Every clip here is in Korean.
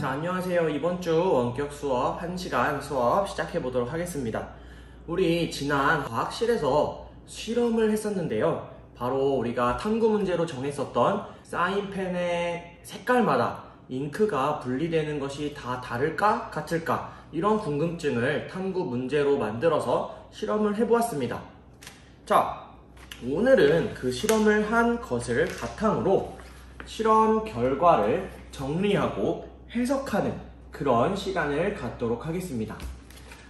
안녕하세요. 이번 주 원격 수업 1시간 수업 시작해 보도록 하겠습니다. 우리 지난 과학실에서 실험을 했었는데요. 바로 우리가 탐구 문제로 정했었던 사인펜의 색깔마다 잉크가 분리되는 것이 다 다를까 같을까, 이런 궁금증을 탐구 문제로 만들어서 실험을 해보았습니다. 자, 오늘은 그 실험을 한 것을 바탕으로 실험 결과를 정리하고 해석하는 그런 시간을 갖도록 하겠습니다.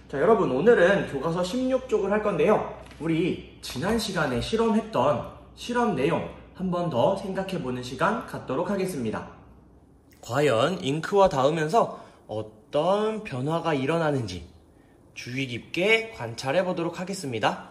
자, 여러분, 오늘은 교과서 16쪽을 할 건데요. 우리 지난 시간에 실험했던 실험 내용 한 번 더 생각해보는 시간 갖도록 하겠습니다. 과연 잉크와 닿으면서 어떤 변화가 일어나는지 주의 깊게 관찰해 보도록 하겠습니다.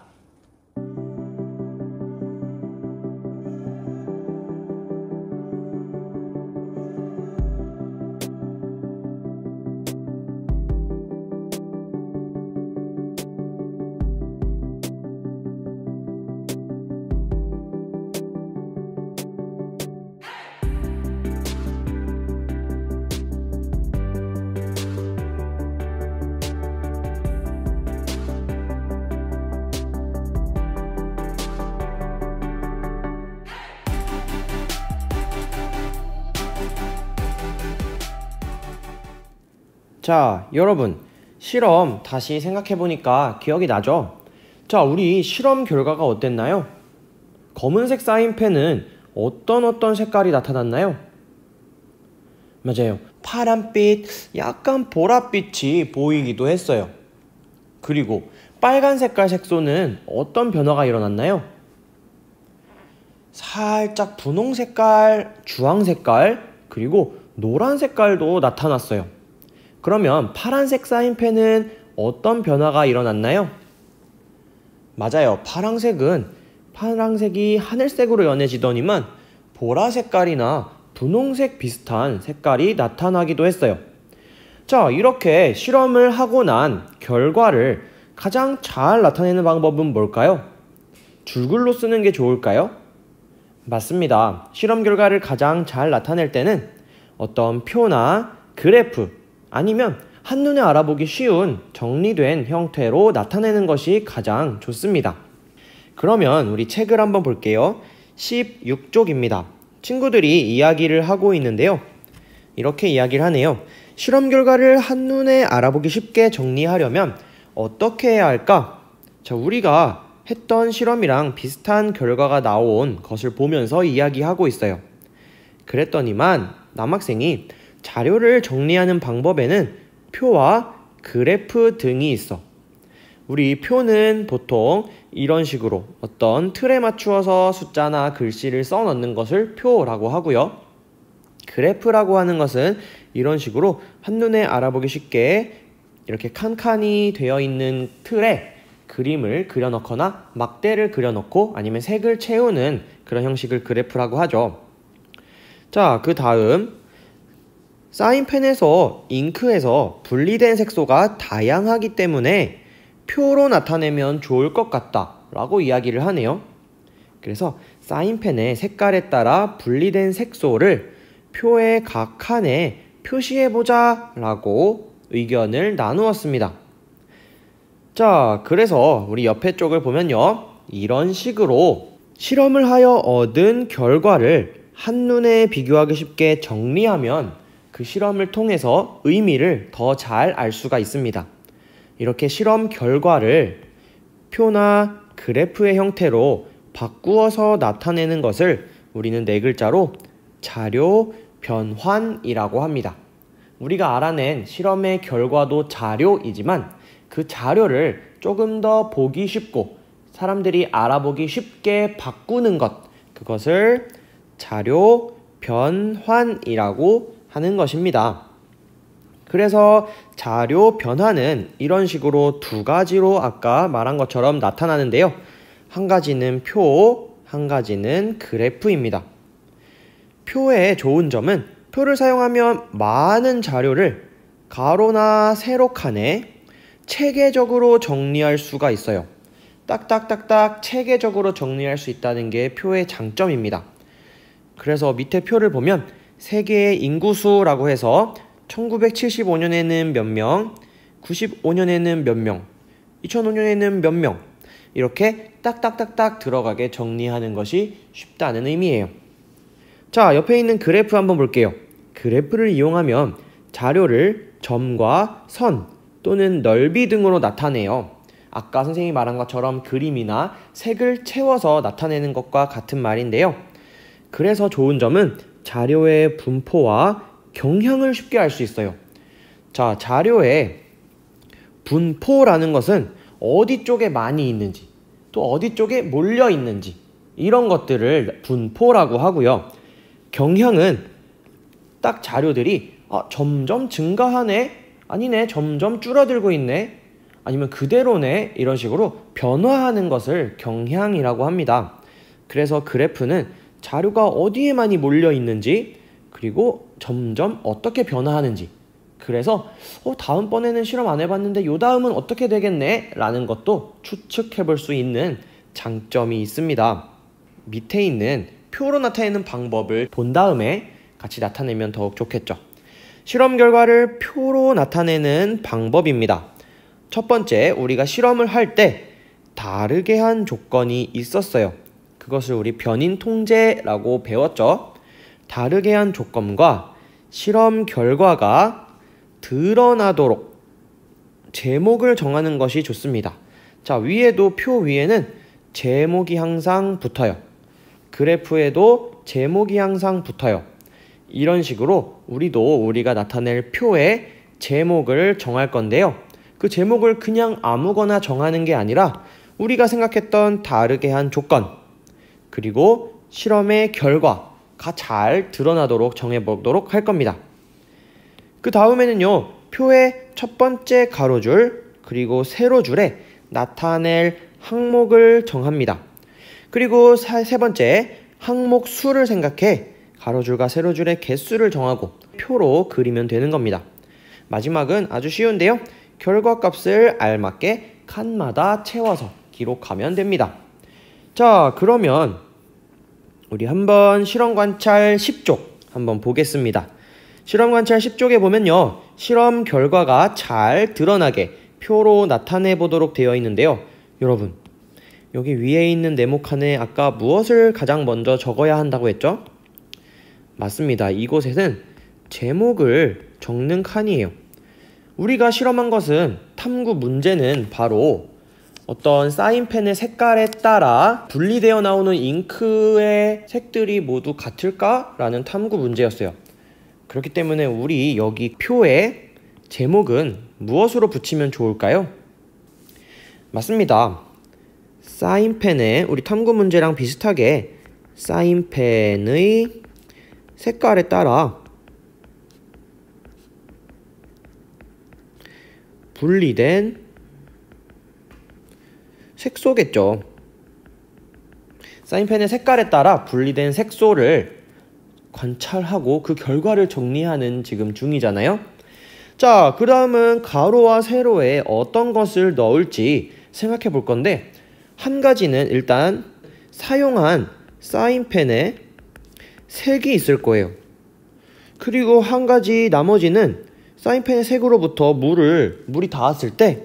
자, 여러분, 실험 다시 생각해보니까 기억이 나죠? 자, 우리 실험 결과가 어땠나요? 검은색 사인펜은 어떤 색깔이 나타났나요? 맞아요. 파란빛, 약간 보랏빛이 보이기도 했어요. 그리고 빨간 색깔 색소는 어떤 변화가 일어났나요? 살짝 분홍 색깔, 주황 색깔, 그리고 노란 색깔도 나타났어요. 그러면 파란색 사인펜은 어떤 변화가 일어났나요? 맞아요. 파란색이 하늘색으로 연해지더니만 보라 색깔이나 분홍색 비슷한 색깔이 나타나기도 했어요. 자, 이렇게 실험을 하고 난 결과를 가장 잘 나타내는 방법은 뭘까요? 줄글로 쓰는 게 좋을까요? 맞습니다. 실험 결과를 가장 잘 나타낼 때는 어떤 표나 그래프, 아니면 한눈에 알아보기 쉬운 정리된 형태로 나타내는 것이 가장 좋습니다. 그러면 우리 책을 한번 볼게요. 16쪽입니다. 친구들이 이야기를 하고 있는데요. 이렇게 이야기를 하네요. 실험 결과를 한눈에 알아보기 쉽게 정리하려면 어떻게 해야 할까? 자, 우리가 했던 실험이랑 비슷한 결과가 나온 것을 보면서 이야기하고 있어요. 그랬더니만 남학생이 자료를 정리하는 방법에는 표와 그래프 등이 있어. 우리 표는 보통 이런 식으로 어떤 틀에 맞추어서 숫자나 글씨를 써 넣는 것을 표라고 하고요. 그래프라고 하는 것은 이런 식으로 한눈에 알아보기 쉽게 이렇게 칸칸이 되어 있는 틀에 그림을 그려넣거나 막대를 그려넣고 아니면 색을 채우는 그런 형식을 그래프라고 하죠. 자, 그 다음 사인펜에서 잉크에서 분리된 색소가 다양하기 때문에 표로 나타내면 좋을 것 같다 라고 이야기를 하네요. 그래서 사인펜의 색깔에 따라 분리된 색소를 표의 각 칸에 표시해보자 라고 의견을 나누었습니다. 자, 그래서 우리 옆에 쪽을 보면요, 이런 식으로 실험을 하여 얻은 결과를 한눈에 비교하기 쉽게 정리하면 그 실험을 통해서 의미를 더 잘 알 수가 있습니다. 이렇게 실험 결과를 표나 그래프의 형태로 바꾸어서 나타내는 것을 우리는 네 글자로 자료 변환이라고 합니다. 우리가 알아낸 실험의 결과도 자료이지만 그 자료를 조금 더 보기 쉽고 사람들이 알아보기 쉽게 바꾸는 것, 그것을 자료 변환이라고 하는 것입니다. 그래서 자료 변화는 이런 식으로 두 가지로 아까 말한 것처럼 나타나는데요. 한 가지는 표, 한 가지는 그래프입니다. 표의 좋은 점은 표를 사용하면 많은 자료를 가로나 세로 칸에 체계적으로 정리할 수가 있어요. 딱딱딱딱 체계적으로 정리할 수 있다는 게 표의 장점입니다. 그래서 밑에 표를 보면 세계의 인구수라고 해서 1975년에는 몇 명, 95년에는 몇 명, 2005년에는 몇 명, 이렇게 딱딱딱딱 들어가게 정리하는 것이 쉽다는 의미예요. 자, 옆에 있는 그래프 한번 볼게요. 그래프를 이용하면 자료를 점과 선 또는 넓이 등으로 나타내요. 아까 선생님이 말한 것처럼 그림이나 색을 채워서 나타내는 것과 같은 말인데요. 그래서 좋은 점은 자료의 분포와 경향을 쉽게 알 수 있어요. 자, 자료의 분포라는 것은 어디 쪽에 많이 있는지, 또 어디 쪽에 몰려 있는지, 이런 것들을 분포라고 하고요. 경향은 딱 자료들이 점점 증가하네, 아니네, 점점 줄어들고 있네, 아니면 그대로네, 이런 식으로 변화하는 것을 경향이라고 합니다. 그래서 그래프는 자료가 어디에 많이 몰려 있는지, 그리고 점점 어떻게 변화하는지, 그래서 다음번에는 실험 안 해봤는데 요 다음은 어떻게 되겠네 라는 것도 추측해 볼 수 있는 장점이 있습니다. 밑에 있는 표로 나타내는 방법을 본 다음에 같이 나타내면 더욱 좋겠죠. 실험 결과를 표로 나타내는 방법입니다. 첫 번째, 우리가 실험을 할 때 다르게 한 조건이 있었어요. 그것을 우리 변인 통제라고 배웠죠. 다르게 한 조건과 실험 결과가 드러나도록 제목을 정하는 것이 좋습니다. 자, 위에도 표 위에는 제목이 항상 붙어요. 그래프에도 제목이 항상 붙어요. 이런 식으로 우리가 나타낼 표에 제목을 정할 건데요. 그 제목을 그냥 아무거나 정하는 게 아니라 우리가 생각했던 다르게 한 조건, 그리고 실험의 결과가 잘 드러나도록 정해보도록 할 겁니다. 그 다음에는요, 표의 첫 번째 가로줄, 그리고 세로줄에 나타낼 항목을 정합니다. 그리고 세 번째, 항목 수를 생각해 가로줄과 세로줄의 개수를 정하고 표로 그리면 되는 겁니다. 마지막은 아주 쉬운데요. 결과값을 알맞게 칸마다 채워서 기록하면 됩니다. 자, 그러면 우리 한번 실험 관찰 10쪽 한번 보겠습니다. 실험 관찰 10쪽에 보면요, 실험 결과가 잘 드러나게 표로 나타내 보도록 되어 있는데요. 여러분, 여기 위에 있는 네모칸에 아까 무엇을 가장 먼저 적어야 한다고 했죠? 맞습니다. 이곳에는 제목을 적는 칸이에요. 우리가 실험한 것은 탐구 문제는 바로 어떤 사인펜의 색깔에 따라 분리되어 나오는 잉크의 색들이 모두 같을까? 라는 탐구 문제였어요. 그렇기 때문에 우리 여기 표에 제목은 무엇으로 붙이면 좋을까요? 맞습니다. 사인펜에 우리 탐구 문제랑 비슷하게 사인펜의 색깔에 따라 분리된 색소겠죠. 사인펜의 색깔에 따라 분리된 색소를 관찰하고 그 결과를 정리하는 지금 중이잖아요. 자, 그 다음은 가로와 세로에 어떤 것을 넣을지 생각해 볼 건데, 한 가지는 일단 사용한 사인펜에 색이 있을 거예요. 그리고 한 가지 나머지는 사인펜의 색으로부터 물이 닿았을 때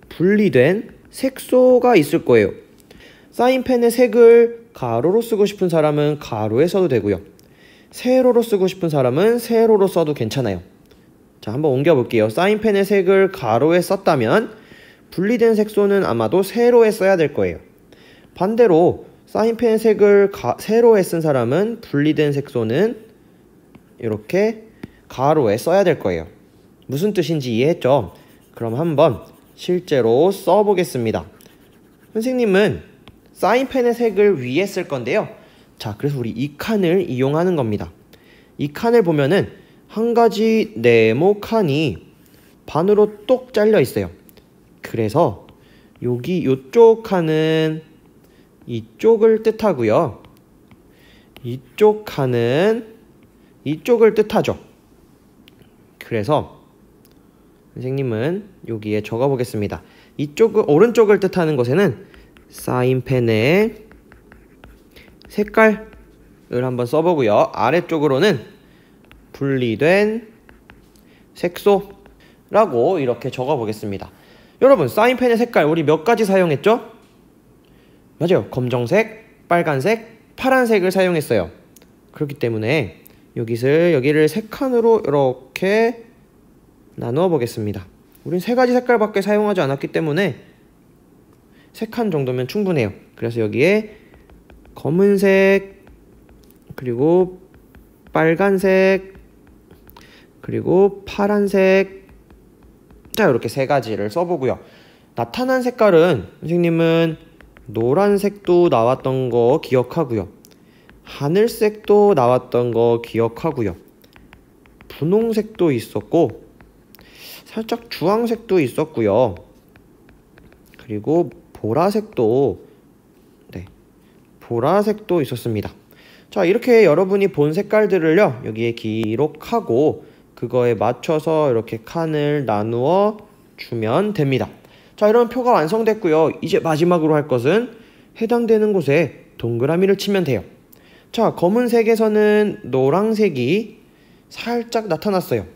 분리된 색소가 있을 거예요. 사인펜의 색을 가로로 쓰고 싶은 사람은 가로에 써도 되고요. 세로로 쓰고 싶은 사람은 세로로 써도 괜찮아요. 자, 한번 옮겨볼게요. 사인펜의 색을 가로에 썼다면 분리된 색소는 아마도 세로에 써야 될 거예요. 반대로 사인펜의 색을 세로에 쓴 사람은 분리된 색소는 이렇게 가로에 써야 될 거예요. 무슨 뜻인지 이해했죠? 그럼 한번 실제로 써보겠습니다. 선생님은 사인펜의 색을 위에 쓸 건데요. 자, 그래서 우리 이 칸을 이용하는 겁니다. 이 칸을 보면은 한 가지 네모칸이 반으로 똑 잘려 있어요. 그래서 요쪽 칸은 이쪽을 뜻하고요. 이쪽 칸은 이쪽을 뜻하죠. 그래서 선생님은 여기에 적어 보겠습니다. 이쪽을 오른쪽을 뜻하는 것에는 사인펜의 색깔을 한번 써보고요. 아래쪽으로는 분리된 색소라고 이렇게 적어보겠습니다. 여러분, 사인펜의 색깔 우리 몇 가지 사용했죠? 맞아요. 검정색, 빨간색, 파란색을 사용했어요. 그렇기 때문에 여기를 세 칸으로 이렇게 나누어 보겠습니다. 우린 세 가지 색깔밖에 사용하지 않았기 때문에 세 칸 정도면 충분해요. 그래서 여기에 검은색, 그리고 빨간색, 그리고 파란색, 자, 이렇게 세 가지를 써보고요. 나타난 색깔은 선생님은 노란색도 나왔던 거 기억하고요. 하늘색도 나왔던 거 기억하고요. 분홍색도 있었고 살짝 주황색도 있었고요. 그리고 보라색도 있었습니다. 자, 이렇게 여러분이 본 색깔들을요, 여기에 기록하고 그거에 맞춰서 이렇게 칸을 나누어 주면 됩니다. 자, 이런 표가 완성됐고요. 이제 마지막으로 할 것은 해당되는 곳에 동그라미를 치면 돼요. 자, 검은색에서는 노란색이 살짝 나타났어요.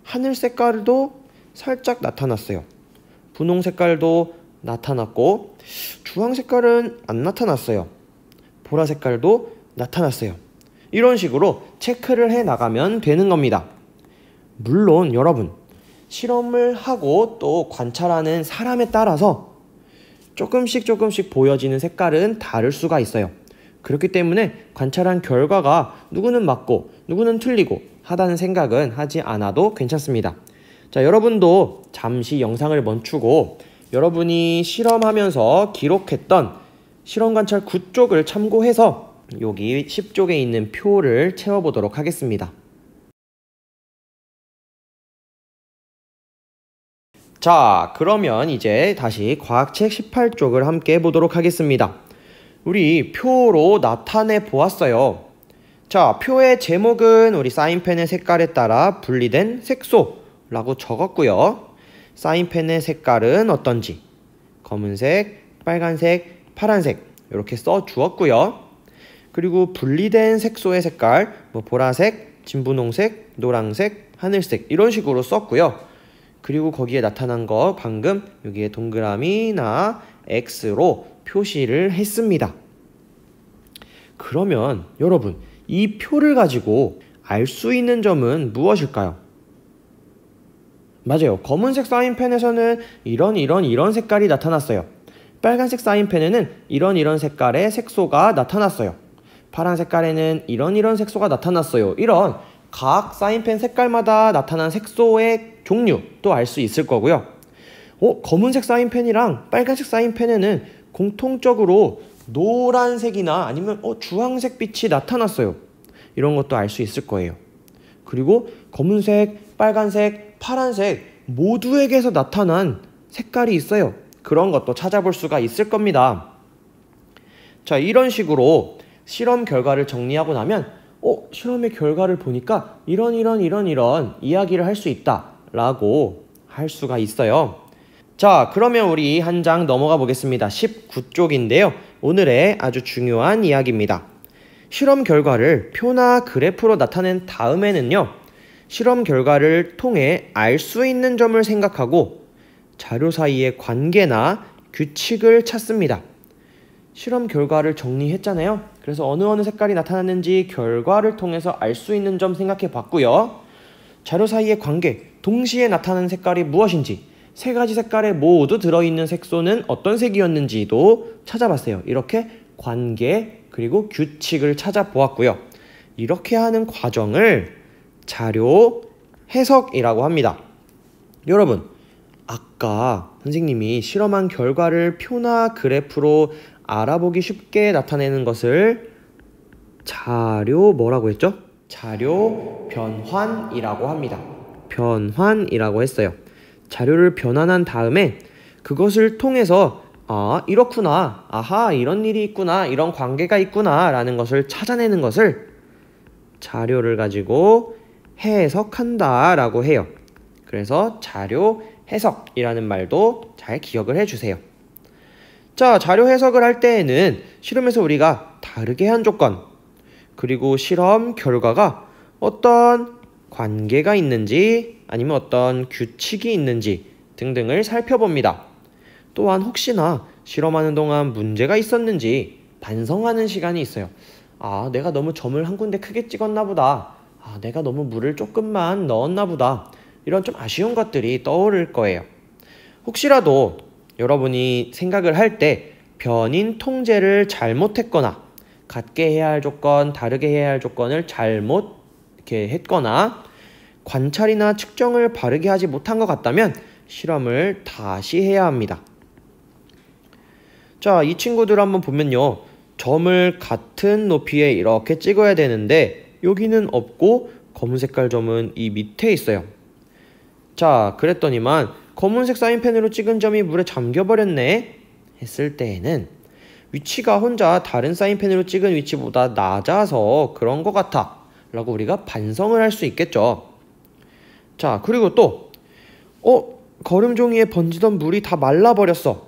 하늘 색깔도 살짝 나타났어요. 분홍 색깔도 나타났고 주황 색깔은 안 나타났어요. 보라 색깔도 나타났어요. 이런 식으로 체크를 해 나가면 되는 겁니다. 물론 여러분, 실험을 하고 또 관찰하는 사람에 따라서 조금씩 보여지는 색깔은 다를 수가 있어요. 그렇기 때문에 관찰한 결과가 누구는 맞고 누구는 틀리고 하다는 생각은 하지 않아도 괜찮습니다. 자, 여러분도 잠시 영상을 멈추고 여러분이 실험하면서 기록했던 실험 관찰 9쪽을 참고해서 여기 10쪽에 있는 표를 채워보도록 하겠습니다. 자, 그러면 이제 다시 과학책 18쪽을 함께 보도록 하겠습니다. 우리 표로 나타내 보았어요. 자, 표의 제목은 우리 사인펜의 색깔에 따라 분리된 색소라고 적었고요. 사인펜의 색깔은 어떤지 검은색, 빨간색, 파란색 이렇게 써 주었고요. 그리고 분리된 색소의 색깔 보라색, 진분홍색, 노란색, 하늘색 이런 식으로 썼고요. 그리고 거기에 나타난 거 방금 여기에 동그라미나 X로 표시를 했습니다. 그러면 여러분, 이 표를 가지고 알 수 있는 점은 무엇일까요? 맞아요. 검은색 사인펜에서는 이런 색깔이 나타났어요. 빨간색 사인펜에는 이런 색깔의 색소가 나타났어요. 파란 색깔에는 이런 색소가 나타났어요. 이런 각 사인펜 색깔마다 나타난 색소의 종류도 알 수 있을 거고요. 검은색 사인펜이랑 빨간색 사인펜에는 공통적으로 노란색이나 아니면 주황색 빛이 나타났어요. 이런 것도 알 수 있을 거예요. 그리고 검은색, 빨간색, 파란색 모두에게서 나타난 색깔이 있어요. 그런 것도 찾아볼 수가 있을 겁니다. 자, 이런 식으로 실험 결과를 정리하고 나면 실험의 결과를 보니까 이런 이야기를 할 수 있다 라고 할 수가 있어요. 자, 그러면 우리 한 장 넘어가 보겠습니다. 19쪽인데요. 오늘의 아주 중요한 이야기입니다. 실험 결과를 표나 그래프로 나타낸 다음에는요, 실험 결과를 통해 알 수 있는 점을 생각하고 자료 사이의 관계나 규칙을 찾습니다. 실험 결과를 정리했잖아요. 그래서 어느 색깔이 나타났는지 결과를 통해서 알 수 있는 점 생각해 봤고요. 자료 사이의 관계, 동시에 나타나는 색깔이 무엇인지, 세 가지 색깔에 모두 들어있는 색소는 어떤 색이었는지도 찾아봤어요. 이렇게 관계 그리고 규칙을 찾아보았고요. 이렇게 하는 과정을 자료 해석이라고 합니다. 여러분, 아까 선생님이 실험한 결과를 표나 그래프로 알아보기 쉽게 나타내는 것을 뭐라고 했죠? 자료 변환이라고 합니다. 변환이라고 했어요. 자료를 변환한 다음에 그것을 통해서 이렇구나, 아하, 이런 일이 있구나, 이런 관계가 있구나 라는 것을 찾아내는 것을 자료를 가지고 해석한다 라고 해요. 그래서 자료 해석이라는 말도 잘 기억을 해주세요. 자, 자료 해석을 할 때에는 실험에서 우리가 다르게 한 조건, 그리고 실험 결과가 어떤 관계가 있는지 아니면 어떤 규칙이 있는지 등등을 살펴봅니다. 또한 혹시나 실험하는 동안 문제가 있었는지 반성하는 시간이 있어요. 아, 내가 너무 점을 한 군데 크게 찍었나 보다. 아, 내가 너무 물을 조금만 넣었나 보다. 이런 좀 아쉬운 것들이 떠오를 거예요. 혹시라도 여러분이 생각을 할 때 변인 통제를 잘못했거나 같게 해야 할 조건, 다르게 해야 할 조건을 잘못 이렇게 했거나 관찰이나 측정을 바르게 하지 못한 것 같다면 실험을 다시 해야 합니다. 자, 이 친구들 한번 보면요. 점을 같은 높이에 이렇게 찍어야 되는데 여기는 없고 검은 색깔 점은 이 밑에 있어요. 자, 그랬더니만 검은색 사인펜으로 찍은 점이 물에 잠겨버렸네 했을 때에는 위치가 혼자 다른 사인펜으로 찍은 위치보다 낮아서 그런 것 같아 라고 우리가 반성을 할 수 있겠죠. 자, 그리고 또 거름종이에 번지던 물이 다 말라버렸어.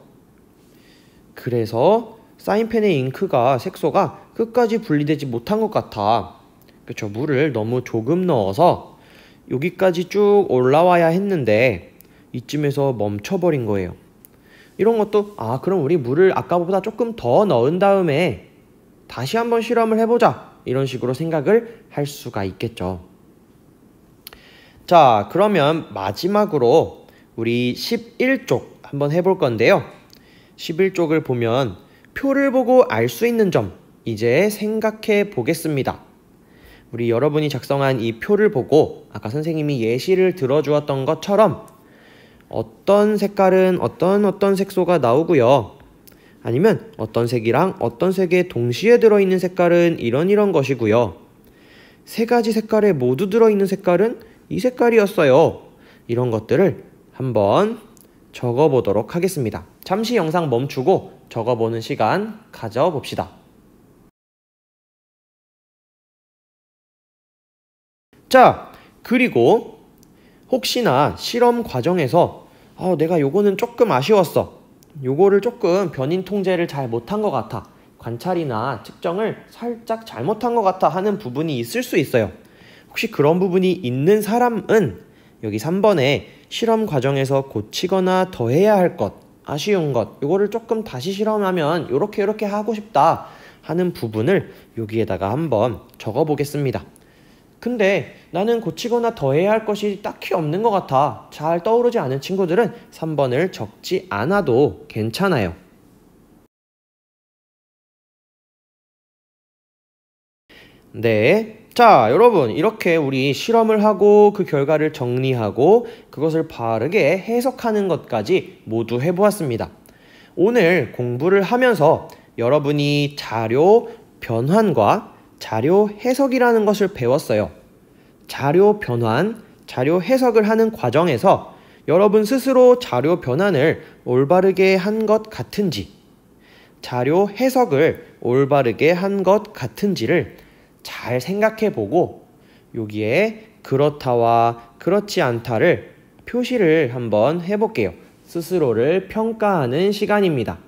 그래서 사인펜의 잉크가 색소가 끝까지 분리되지 못한 것 같아. 그쵸, 물을 너무 조금 넣어서 여기까지 쭉 올라와야 했는데 이쯤에서 멈춰버린 거예요. 이런 것도 그럼 우리 물을 아까보다 조금 더 넣은 다음에 다시 한번 실험을 해보자 이런 식으로 생각을 할 수가 있겠죠. 자, 그러면 마지막으로 우리 11쪽 한번 해볼 건데요. 11쪽을 보면 표를 보고 알 수 있는 점 이제 생각해 보겠습니다. 우리 여러분이 작성한 이 표를 보고 아까 선생님이 예시를 들어주었던 것처럼 어떤 색깔은 어떤 색소가 나오고요. 아니면 어떤 색이랑 어떤 색에 동시에 들어있는 색깔은 이런 것이고요. 세 가지 색깔에 모두 들어있는 색깔은 이 색깔이었어요. 이런 것들을 한번 적어보도록 하겠습니다. 잠시 영상 멈추고 적어보는 시간 가져봅시다. 자, 그리고 혹시나 실험 과정에서 내가 요거는 조금 아쉬웠어. 요거를 조금 변인 통제를 잘 못한 것 같아. 관찰이나 측정을 살짝 잘못한 것 같아 하는 부분이 있을 수 있어요. 혹시 그런 부분이 있는 사람은 여기 3번에 실험 과정에서 고치거나 더해야 할 것, 아쉬운 것, 요거를 조금 다시 실험하면 요렇게 하고 싶다 하는 부분을 여기에다가 한번 적어 보겠습니다. 근데 나는 고치거나 더해야 할 것이 딱히 없는 것 같아. 잘 떠오르지 않은 친구들은 3번을 적지 않아도 괜찮아요. 네. 자, 여러분, 이렇게 우리 실험을 하고 그 결과를 정리하고 그것을 바르게 해석하는 것까지 모두 해보았습니다. 오늘 공부를 하면서 여러분이 자료 변환과 자료 해석이라는 것을 배웠어요. 자료 변환, 자료 해석을 하는 과정에서 여러분 스스로 자료 변환을 올바르게 한 것 같은지, 자료 해석을 올바르게 한 것 같은지를 잘 생각해 보고 여기에 그렇다와 그렇지 않다를 표시를 한번 해볼게요. 스스로를 평가하는 시간입니다.